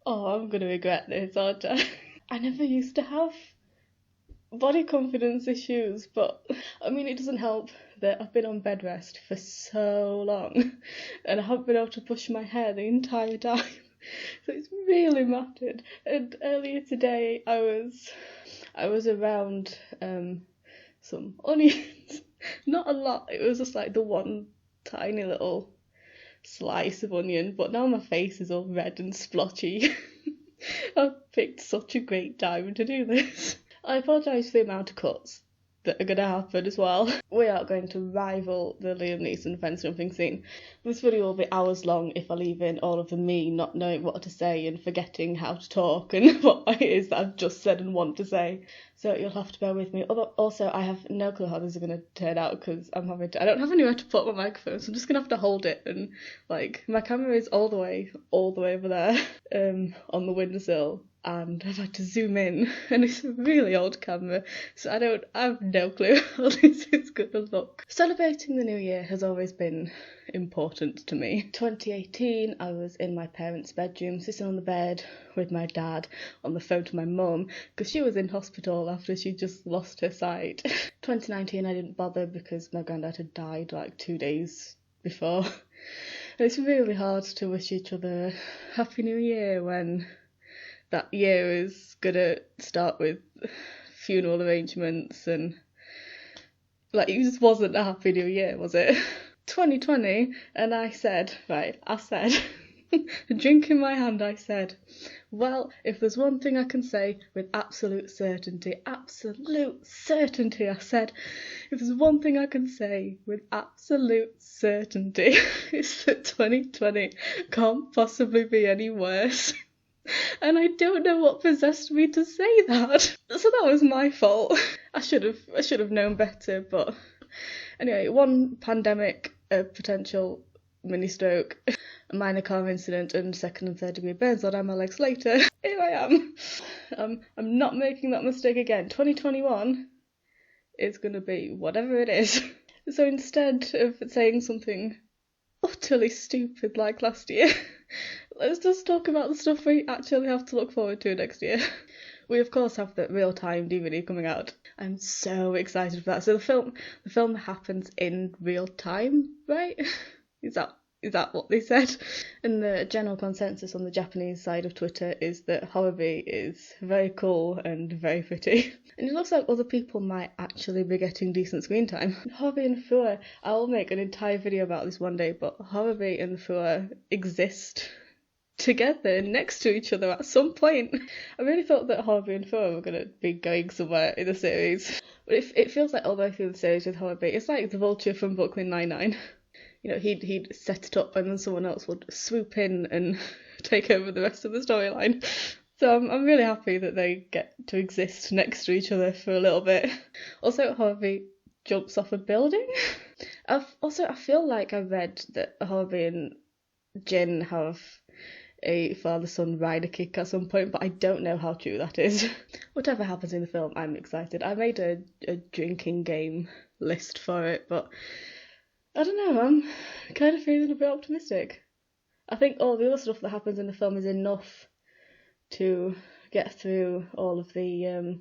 Oh, I'm gonna regret this, aren't I? I never used to have body confidence issues, but I mean, it doesn't help that I've been on bed rest for so long and I haven't been able to push my hair the entire time. So it's really mattered. And earlier today I was around some onions. Not a lot, it was just like the one tiny little slice of onion, but now my face is all red and splotchy. I've picked such a great time to do this. I apologise for the amount of cuts that are going to happen as well. We are going to rival the Liam Neeson fence jumping scene. This video will be hours long if I leave in all of the me not knowing what to say and forgetting how to talk and what it is that I've just said and want to say. So you'll have to bear with me. Also, I have no clue how this is going to turn out because I don't have anywhere to put my microphone, so I'm just going to have to hold it, and like my camera is all the way over there on the windowsill. And I've had to zoom in, and it's a really old camera, so I have no clue how this is going to look. Celebrating the new year has always been important to me. 2018, I was in my parents' bedroom, sitting on the bed with my dad, on the phone to my mum, because she was in hospital after she just lost her sight. 2019, I didn't bother because my granddad had died like 2 days before. And it's really hard to wish each other a Happy New Year when that year is gonna start with funeral arrangements and like it just wasn't a Happy New Year, was it? 2020, and I said, a drink in my hand, I said, well, if there's one thing I can say with absolute certainty, I said, if there's one thing I can say with absolute certainty, it's that 2020 can't possibly be any worse. And I don't know what possessed me to say that. So that was my fault. I should have known better, but anyway, one pandemic, a potential mini stroke, a minor car incident, and second and third degree burns all down my legs later. Here I am. I'm not making that mistake again. 2021 is gonna be whatever it is. So instead of saying something utterly stupid like last year, let's just talk about the stuff we actually have to look forward to next year. We of course have the real-time DVD coming out. I'm so excited for that. So the film happens in real time, right? Is that what they said? And the general consensus on the Japanese side of Twitter is that Horobi is very cool and very pretty. And it looks like other people might actually be getting decent screen time. Horobi and Fua, I'll make an entire video about this one day, but Horobi and Fua exist together next to each other at some point. I really thought that Horobi and Fua were going to be going somewhere in the series. But it feels like all the way through the series with Horobi, it's like the Vulture from Brooklyn Nine-Nine. You know, he'd set it up and then someone else would swoop in and take over the rest of the storyline. So I'm really happy that they get to exist next to each other for a little bit. Also, Horobi jumps off a building. I feel like I read that Horobi and Jin have a father-son rider kick at some point, but I don't know how true that is. Whatever happens in the film, I'm excited. I made a drinking game list for it, but I don't know, I'm kind of feeling a bit optimistic. I think all the other stuff that happens in the film is enough to get through all of the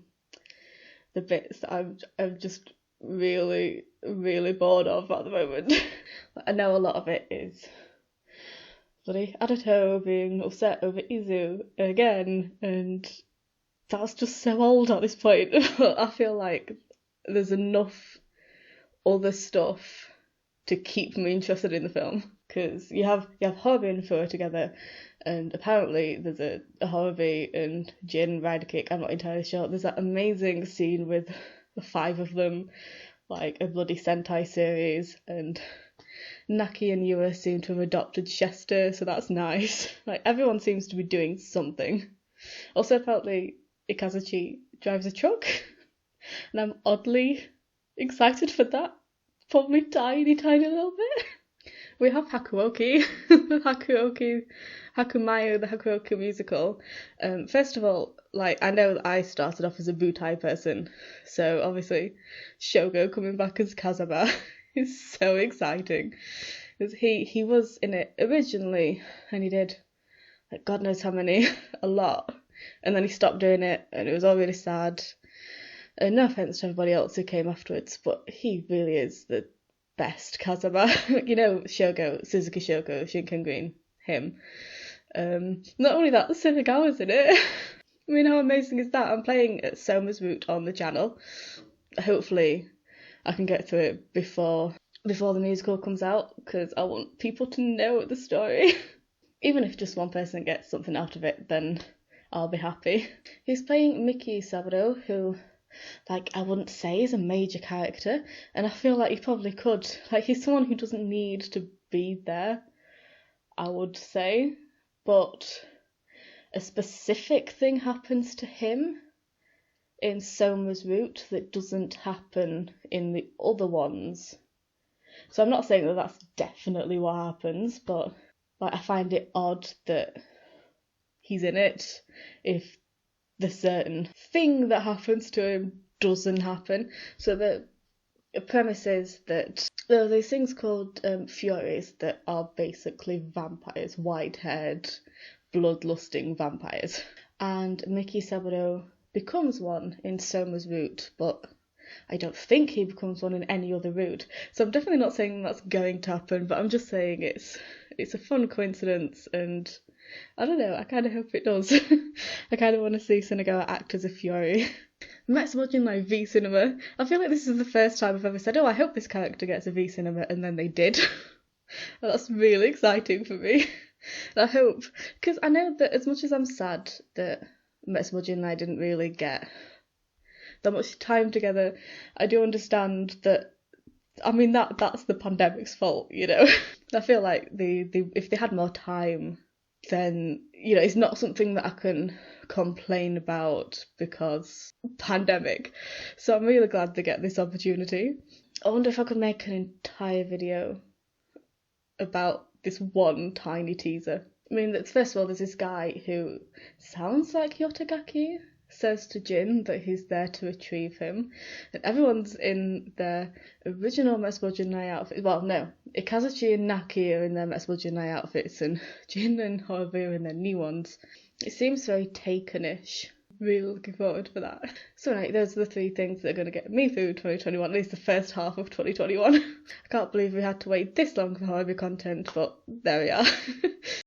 bits that I'm just really, really bored of at the moment. I know a lot of it is bloody Adato being upset over Izu again, and that's just so old at this point. I feel like there's enough other stuff to keep me interested in the film, because you have Horobi and Fua together, and apparently there's a Horobi and Jin rider kick. I'm not entirely sure. There's that amazing scene with the 5 of them, like a bloody Sentai series, and Naki and Yua seem to have adopted Chester, so that's nice. Like, everyone seems to be doing something. Also, apparently Ikazuchi drives a truck, and I'm oddly excited for that. Probably tiny little bit. We have Hakuoki, Hakumayu, the Hakuoki musical. First of all, like, I know that I started off as a Butai person, so obviously Shogo coming back as Kazama is so exciting. Because he was in it originally, and he did like God knows how many, a lot. And then he stopped doing it, and it was all really sad. And no offense to everybody else who came afterwards, but he really is the best Kazama. Shogo, Suzuki Shogo, Shinken Green, him. Not only that, the Shinagawa's in it. I mean, how amazing is that? I'm playing at Soma's Route on the channel. Hopefully, I can get through it before the musical comes out, because I want people to know the story. Even if just one person gets something out of it, then I'll be happy. He's playing Miki Saburo, who, like, I wouldn't say is a major character, and I feel like he probably could. Like, he's someone who doesn't need to be there, I would say, but a specific thing happens to him in Soma's Route that doesn't happen in the other ones. So I'm not saying that that's definitely what happens, but like, I find it odd that he's in it if the certain thing that happens to him doesn't happen. So the premise is that there are these things called Furies that are basically vampires, white-haired, bloodlusting vampires. And Miki Saburo becomes one in Soma's Route, but I don't think he becomes one in any other route. So I'm definitely not saying that's going to happen, but I'm just saying it's a fun coincidence, and I don't know, I kind of hope it does. I kind of want to see Shinagawa act as a Fury. I'm watching like V Cinema. I feel like this is the first time I've ever said, oh, I hope this character gets a V Cinema, and then they did. And that's really exciting for me. And I hope, because I know that as much as I'm sad that Metsubojin and I didn't really get that much time together, I do understand that, I mean, that's the pandemic's fault, I feel like if they had more time, then, it's not something that I can complain about because pandemic. So I'm really glad they get this opportunity. I wonder if I could make an entire video about this one tiny teaser. I mean, first of all, there's this guy who sounds like Yotagaki, says to Jin that he's there to retrieve him, and everyone's in their original Metsubo Jinnai outfits. Well, no, Ikazuchi and Naki are in their Metsubo Jinnai outfits, and Jin and Horobi are in their new ones. It seems very Taken-ish. Really looking forward for that. So anyway, those are the three things that are going to get me through 2021, at least the first half of 2021. I can't believe we had to wait this long for Horobi content, but there we are.